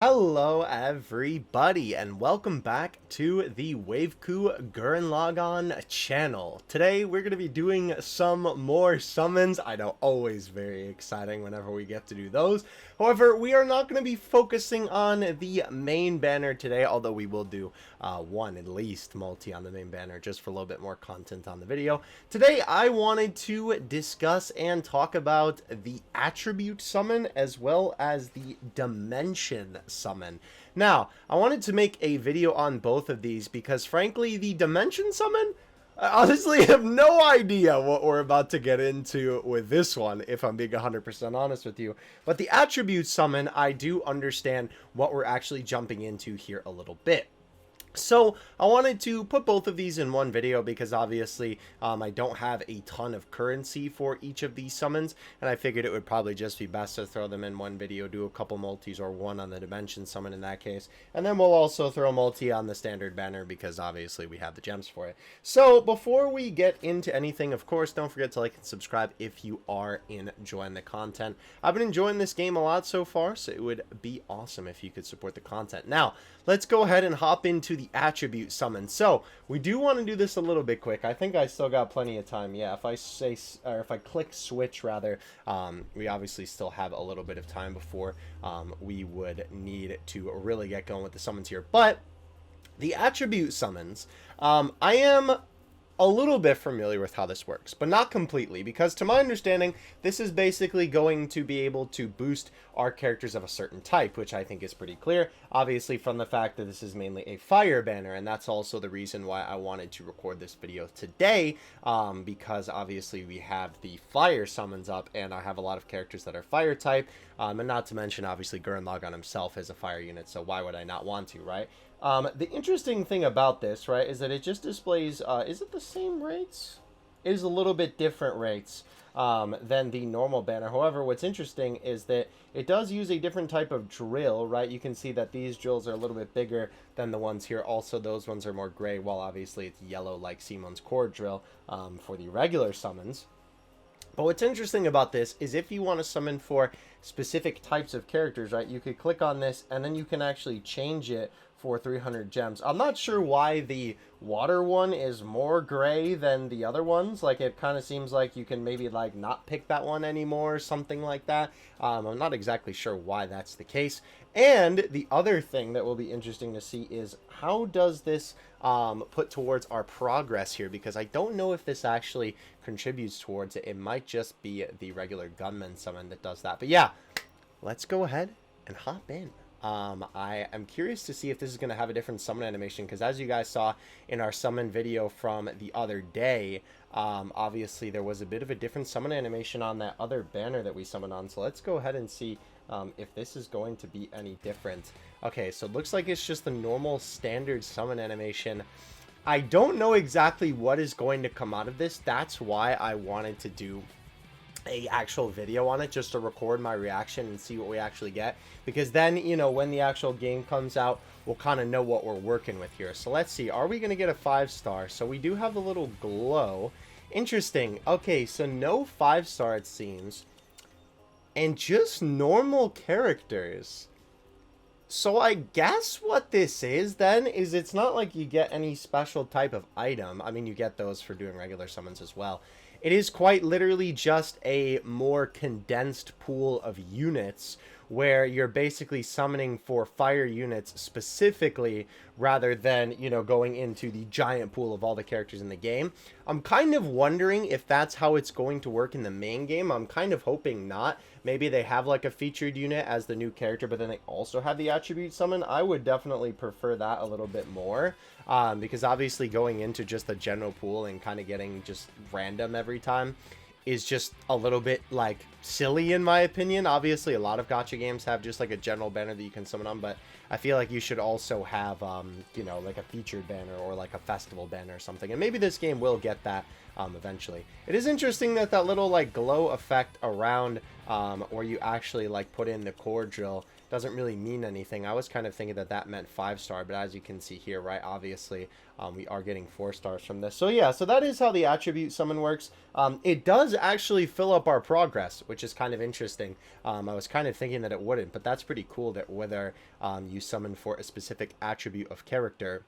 Hello everybody and welcome back to the Waveku Gurren Lagann channel. Today we're going to be doing some more summons. I know, always very exciting whenever we get to do those. However, we are not going to be focusing on the main banner today, although we will do one at least multi on the main banner just for a little bit more content on the video. Today I wanted to discuss and talk about the attribute summon as well as the dimension summon. Now, I wanted to make a video on both of these because frankly the dimension summon, I honestly have no idea what we're about to get into with this one, if I'm being 100% honest with you. But the attribute summon, I do understand what we're actually jumping into here a little bit. So I wanted to put both of these in one video because obviously I don't have a ton of currency for each of these summons, and I figured it would probably just be best to throw them in one video, do a couple multis or one on the dimension summon in that case, and then we'll also throw a multi on the standard banner because obviously we have the gems for it. So before we get into anything, of course, don't forget to like and subscribe if you are enjoying the content. I've been enjoying this game a lot so far, so it would be awesome if you could support the content. Now, let's go ahead and hop into the attribute summon. So we do want to do this a little bit quick. I think I still got plenty of time. Yeah, if I click switch rather, we obviously still have a little bit of time before we would need to really get going with the summons here. But the attribute summons, I am a little bit familiar with how this works, but not completely, because to my understanding, this is basically going to be able to boost our characters of a certain type, which I think is pretty clear, obviously from the fact that this is mainly a fire banner, and that's also the reason why I wanted to record this video today, because obviously we have the fire summons up, and I have a lot of characters that are fire type, and not to mention, obviously, Gurren Lagann himself is a fire unit, so why would I not want to, right? The interesting thing about this, right, is that it just displays, is it the same rates? It is a little bit different rates than the normal banner. However, what's interesting is that it does use a different type of drill, right? You can see that these drills are a little bit bigger than the ones here. Also, those ones are more gray, while obviously it's yellow like Simon's core drill for the regular summons. But what's interesting about this is if you want to summon for specific types of characters, right, you could click on this and then you can actually change it for 300 gems. I'm not sure why the water one is more gray than the other ones. Like, it kind of seems like you can maybe like not pick that one anymore or something like that. I'm not exactly sure why that's the case. And the other thing that will be interesting to see is how does this put towards our progress here, because I don't know if this actually contributes towards it. It might just be the regular gunman summon that does that. But yeah, let's go ahead and hop in. I am curious to see if this is going to have a different summon animation, because as you guys saw in our summon video from the other day, obviously there was a bit of a different summon animation on that other banner that we summoned on. So let's go ahead and see if this is going to be any different. Okay, so it looks like it's just the normal standard summon animation. I don't know exactly what is going to come out of this. That's why I wanted to do a actual video on it, just to record my reaction and see what we actually get, because then, you know, when the actual game comes out, we'll kind of know what we're working with here. So let's see, are we going to get a 5-star? So we do have a little glow. Interesting. Okay, so no 5-star it seems, and just normal characters. So I guess what this is then is it's not like you get any special type of item. I mean, you get those for doing regular summons as well. It is quite literally just a more condensed pool of units where you're basically summoning for fire units specifically rather than, you know, going into the giant pool of all the characters in the game. I'm kind of wondering if that's how it's going to work in the main game. I'm kind of hoping not. Maybe they have like a featured unit as the new character, but then they also have the attribute summon. I would definitely prefer that a little bit more, because obviously going into just the general pool and kind of getting just random every time is just a little bit like silly in my opinion. Obviously a lot of gacha games have just like a general banner that you can summon on, but I feel like you should also have you know, like a featured banner or like a festival banner or something, and maybe this game will get that eventually. It is interesting that that little like glow effect around where you actually like put in the core drill doesn't really mean anything. I was kind of thinking that that meant 5-star, but as you can see here, right, obviously we are getting 4 stars from this. So yeah, so that is how the attribute summon works. It does actually fill up our progress, which is kind of interesting. I was kind of thinking that it wouldn't, but that's pretty cool that whether you summon for a specific attribute of character,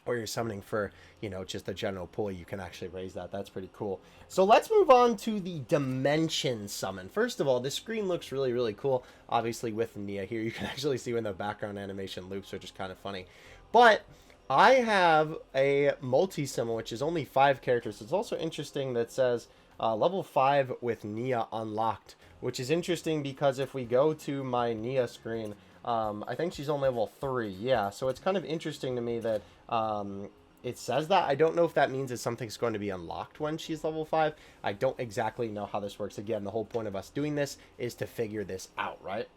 or you're summoning for, you know, just a general pool, you can actually raise that. That's pretty cool. So let's move on to the dimension summon. First of all, this screen looks really, really cool. Obviously, with Nia here, you can actually see when the background animation loops, which is kind of funny. But I have a multi-summon, which is only 5 characters. It's also interesting that says level 5 with Nia unlocked, which is interesting because if we go to my Nia screen, I think she's only level 3. Yeah, so it's kind of interesting to me that it says that. I don't know if that means that something's going to be unlocked when she's level 5. I don't exactly know how this works. Again, the whole point of us doing this is to figure this out, right?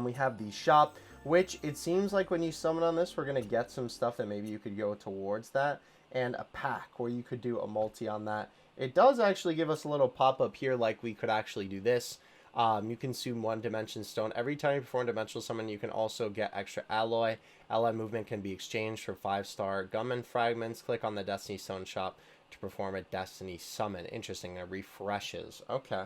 We have the shop, which it seems like when you summon on this, we're going to get some stuff that maybe you could go towards that, and a pack where you could do a multi on that. It does actually give us a little pop-up here like we could actually do this. You consume 1 dimension stone. Every time you perform dimensional summon, you can also get extra alloy. Alloy movement can be exchanged for 5-star Gunman fragments. Click on the Destiny Stone shop to perform a Destiny summon. Interesting. It refreshes. Okay.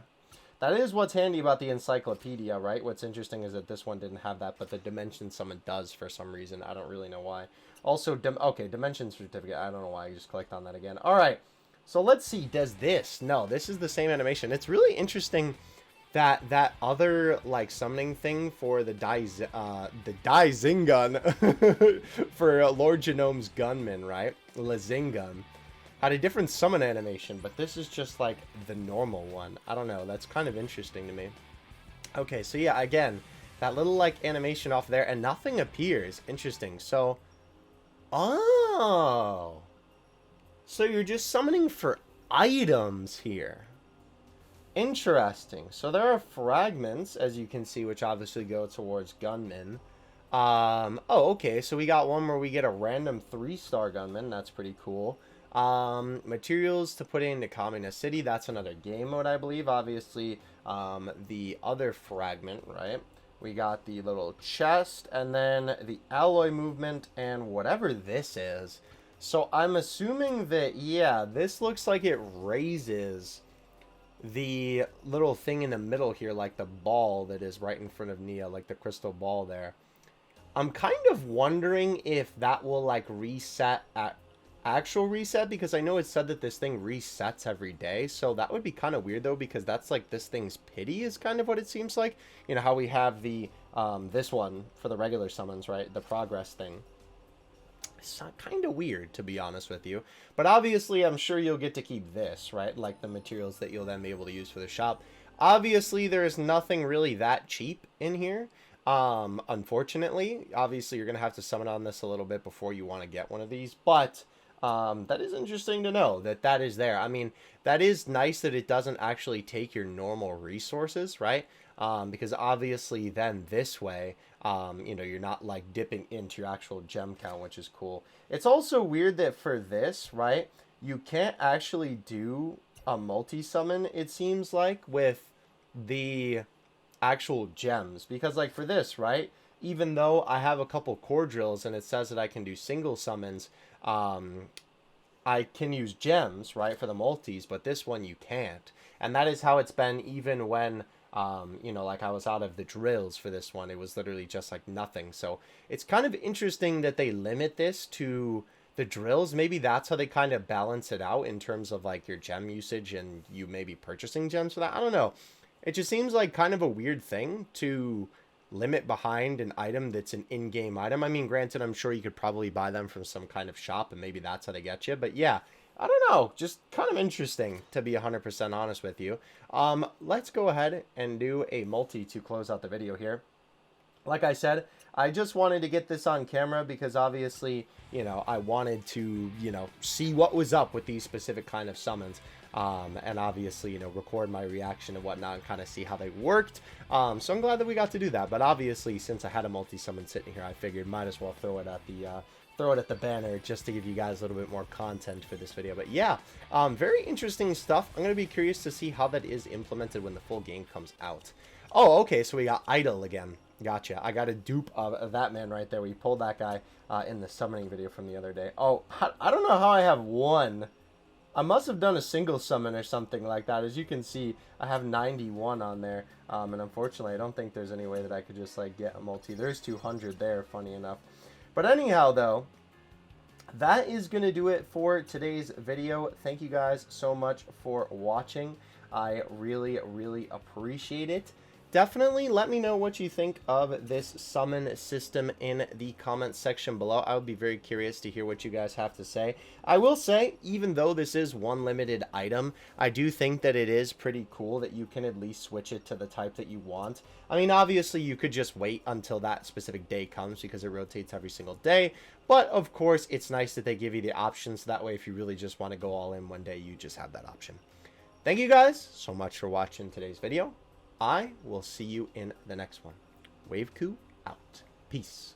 That is what's handy about the encyclopedia, right? What's interesting is that this one didn't have that, but the dimension summon does for some reason. I don't really know why. Also, okay, dimension certificate. I don't know why. I just clicked on that again. All right. So let's see. Does this? No, this is the same animation. It's really interesting that other like summoning thing for the Zingun for Lord Genome's gunman, right? Lazingun had a different summon animation, but this is just like the normal one. I don't know. That's kind of interesting to me. Okay, so yeah, again, that little like animation off there, and nothing appears. Interesting. So, oh, so you're just summoning for items here. Interesting. So there are fragments, as you can see, which obviously go towards gunmen. Oh, okay. So we got one where we get a random 3-star gunman. That's pretty cool. Materials to put into Communist City. That's another game mode, I believe. Obviously, the other fragment, right? We got the little chest, and then the alloy movement, and whatever this is. So I'm assuming that, yeah, this looks like it raises the little thing in the middle here, like the ball that is right in front of Nia, like the crystal ball there. I'm kind of wondering if that will like reset at actual reset, because I know it said that this thing resets every day, so that would be kind of weird though, because that's like this thing's pity is kind of what it seems like. You know how we have the this one for the regular summons, right? The progress thing. It's kind of weird, to be honest with you. But obviously, I'm sure you'll get to keep this, right? Like the materials that you'll then be able to use for the shop. Obviously, there's nothing really that cheap in here. Unfortunately, obviously, you're going to have to summon on this a little bit before you want to get one of these. But that is interesting to know that that is there. I mean, that is nice that it doesn't actually take your normal resources, right? Because obviously then this way, you know, you're not like dipping into your actual gem count, which is cool. It's also weird that for this, right, you can't actually do a multi-summon, it seems like, with the actual gems. Because like for this, right, even though I have a couple core drills and it says that I can do single summons, I can use gems, right, for the multis, but this one you can't. And that is how it's been even when you know, like I was out of the drills for this one. It was literally just like nothing. So it's kind of interesting that they limit this to the drills. Maybe that's how they kind of balance it out in terms of like your gem usage and you maybe purchasing gems for that. I don't know. It just seems like kind of a weird thing to limit behind an item that's an in-game item. I mean, granted, I'm sure you could probably buy them from some kind of shop and maybe that's how they get you. But yeah, I don't know, just kind of interesting, to be 100% honest with you. Let's go ahead and do a multi to close out the video here. Like I said, I just wanted to get this on camera because obviously, you know, I wanted to, you know, see what was up with these specific kind of summons. And obviously, you know, record my reaction and whatnot and kind of see how they worked. So I'm glad that we got to do that. But obviously, since I had a multi-summon sitting here, I figured might as well throw it at the banner just to give you guys a little bit more content for this video. But yeah, very interesting stuff. I'm going to be curious to see how that is implemented when the full game comes out. Oh, okay, so we got idle again. Gotcha. I got a dupe of that man right there. We pulled that guy in the summoning video from the other day. Oh, I don't know how I have one. I must have done a single summon or something like that. As you can see, I have 91 on there. And unfortunately, I don't think there's any way that I could just like get a multi. There's 200 there, funny enough. But anyhow, though, that is going to do it for today's video. Thank you guys so much for watching. I really, really appreciate it. Definitely let me know what you think of this summon system in the comments section below. I would be very curious to hear what you guys have to say. I will say, even though this is one limited item, I do think that it is pretty cool that you can at least switch it to the type that you want. I mean, obviously, you could just wait until that specific day comes because it rotates every single day. But, of course, it's nice that they give you the options. That way, if you really just want to go all in one day, you just have that option. Thank you guys so much for watching today's video. I will see you in the next one. Waveku out. Peace.